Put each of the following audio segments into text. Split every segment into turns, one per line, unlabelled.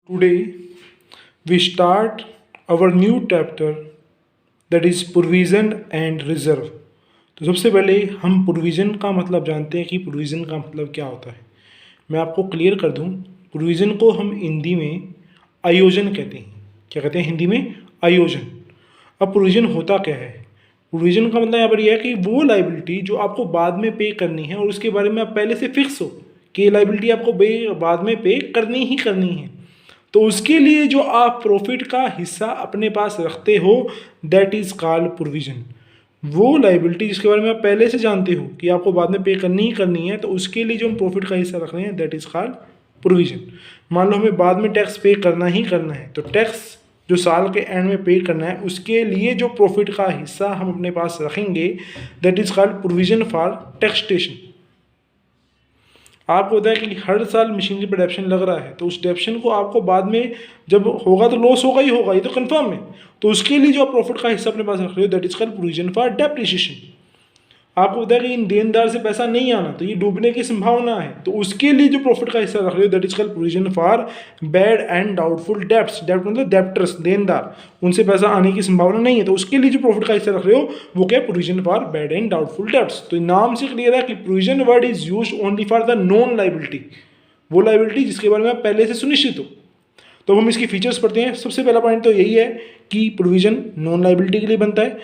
Today we start our new chapter that is provision and reserve। तो सबसे पहले हम प्रोविज़न का मतलब जानते हैं कि प्रोविज़न का मतलब क्या होता है। मैं आपको क्लियर कर दूं, प्रोविज़न को हम हिंदी में आयोजन कहते हैं। क्या कहते हैं हिंदी में? आयोजन। अब प्रोविज़न होता क्या है? प्रोविज़न का मतलब यहाँ पर यह है कि वो लाइबिलिटी जो आपको बाद में पे करनी है और उसके बारे में आप पहले से फिक्स हो कि ये लाइबिलिटी आपको बाद में पे करनी ही करनी है, तो उसके लिए जो आप प्रॉफिट का हिस्सा अपने पास रखते हो दैट इज़ कॉल्ड प्रोविज़न। वो लाइबिलिटी जिसके बारे में आप पहले से जानते हो कि आपको बाद में पे करनी ही करनी है, तो उसके लिए जो हम प्रॉफिट का हिस्सा रख रहे हैं दैट इज़ कॉल्ड प्रोविज़न। मान लो हमें बाद में टैक्स पे करना ही करना है, तो टैक्स जो साल के एंड में पे करना है उसके लिए जो प्रॉफिट का हिस्सा हम अपने पास रखेंगे that is called provision for taxation. आपको होता है कि हर साल मशीनरी पर डेप्शन लग रहा है, तो उस डेप्शन को आपको बाद में जब होगा तो लॉस होगा ही होगा, ये तो कंफर्म है। तो उसके लिए जो आप प्रॉफिट का हिस्सा अपने पास रख रहे हो that is called provision for depreciation. आपको होता है कि इन देनदार से पैसा नहीं आना, तो ये डूबने की संभावना है, तो उसके लिए जो प्रॉफिट का हिस्सा रख रहे हो that is called provision for bad and doubtful debts. डेब्ट मतलब डेप्टर्स, देनदार, उनसे पैसा आने की संभावना नहीं है, तो उसके लिए जो प्रॉफिट का हिस्सा रख रहे हो वो क्या है? Provision for bad and doubtful debts. तो नाम से क्लियर है कि provision word is used only for the non liability, वो लाइबिलिटी जिसके बारे में आप पहले से सुनिश्चित हो। तो हम इसकी फीचर्स पढ़ते हैं। सबसे पहला पॉइंट तो यही है कि प्रोविजन नॉन लाइबिलिटी के लिए बनता है।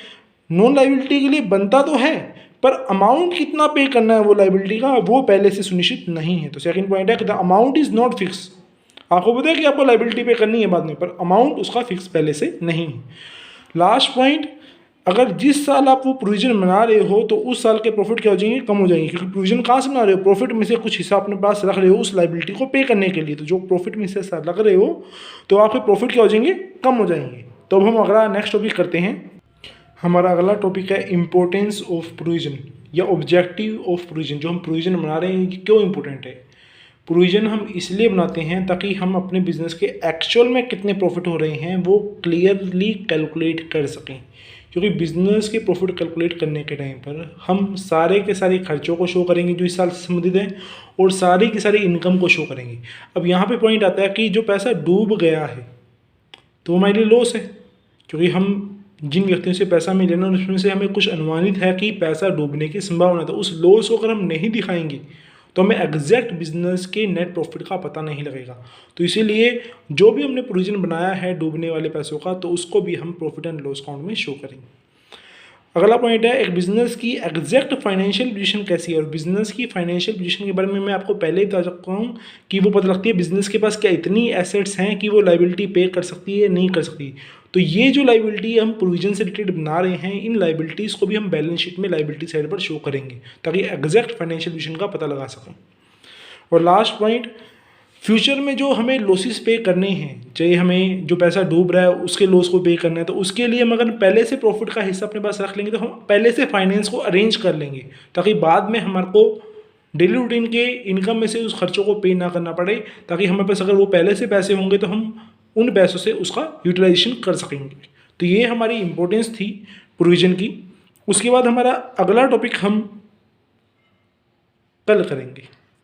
नॉन लाइबिलिटी के लिए बनता तो है, पर अमाउंट कितना पे करना है वो लाइबिलिटी का वो पहले से सुनिश्चित नहीं है। तो सेकंड पॉइंट है कि the amount is not fix. आपको पता है कि आपको लाइबिलिटी पे करनी है बाद में, पर अमाउंट उसका फिक्स पहले से नहीं है। लास्ट पॉइंट, अगर जिस साल आप वो प्रोविजन बना रहे हो तो उस साल के प्रॉफिट क्या हो जाएंगे? कम हो जाएंगे, क्योंकि प्रोविजन कहाँ से बना रहे हो? प्रॉफिट में से कुछ हिस्सा अपने पास रख रहे हो उस लाइबिलिटी को पे करने के लिए। तो जो प्रॉफिट में से रख रहे हो तो आपके प्रॉफिट क्या हो जाएंगे? कम हो जाएंगे। तो अब हम अगला नेक्स्ट टॉपिक करते हैं। हमारा अगला टॉपिक है इम्पोर्टेंस ऑफ प्रोविजन या ऑब्जेक्टिव ऑफ प्रोविजन। जो हम प्रोविजन बना रहे हैं क्यों इंपॉर्टेंट है? प्रोविजन हम इसलिए बनाते हैं ताकि हम अपने बिजनेस के एक्चुअल में कितने प्रॉफिट हो रहे हैं वो क्लियरली कैलकुलेट कर सकें। क्योंकि बिजनेस के प्रॉफिट कैलकुलेट करने के टाइम पर हम सारे के सारे खर्चों को शो करेंगे जो इस साल से संबंधित हैं और सारी की सारी इनकम को शो करेंगे। अब यहाँ पे पॉइंट आता है कि जो पैसा डूब गया है तो हमारे लिए लॉस है, क्योंकि हम जिन व्यक्तियों से पैसा मिले ना उसमें से हमें कुछ अनुमानित है कि पैसा डूबने की संभावना है। तो उस लॉस को अगर हम नहीं दिखाएंगे तो हमें एग्जैक्ट बिजनेस के नेट प्रॉफिट का पता नहीं लगेगा। तो इसीलिए जो भी हमने प्रोविजन बनाया है डूबने वाले पैसों का तो उसको भी हम प्रॉफिट एंड लॉस अकाउंट में शो करेंगे। अगला पॉइंट है एक बिजनेस की एग्जैक्ट फाइनेंशियल पोजीशन कैसी है। और बिजनेस की फाइनेंशियल पोजीशन के बारे में मैं आपको पहले ही बता सकता हूँ कि वो पता लगती है बिजनेस के पास क्या इतनी एसेट्स हैं कि वो लाइबिलिटी पे कर सकती है नहीं कर सकती। तो ये जो लाइबिलिटी हम प्रोविजन से रिलेटेड बना रहे हैं इन लाइबिलिटीज़ को भी हम बैलेंस शीट में लाइबिलिटी साइड पर शो करेंगे ताकि एग्जैक्ट फाइनेंशियल पोजीशन का पता लगा सकें। और लास्ट पॉइंट, फ्यूचर में जो हमें लॉसेस पे करने हैं, चाहे हमें जो पैसा डूब रहा है उसके लॉस को पे करना है, तो उसके लिए हम अगर पहले से प्रॉफिट का हिस्सा अपने पास रख लेंगे तो हम पहले से फाइनेंस को अरेंज कर लेंगे ताकि बाद में हमारे को डेली रूटीन के इनकम में से उस खर्चों को पे ना करना पड़े, ताकि हमारे पास अगर वो पहले से पैसे होंगे तो हम उन पैसों से उसका यूटिलाइजेशन कर सकेंगे। तो ये हमारी इम्पोर्टेंस थी प्रोविजन की। उसके बाद हमारा अगला टॉपिक हम कल करेंगे।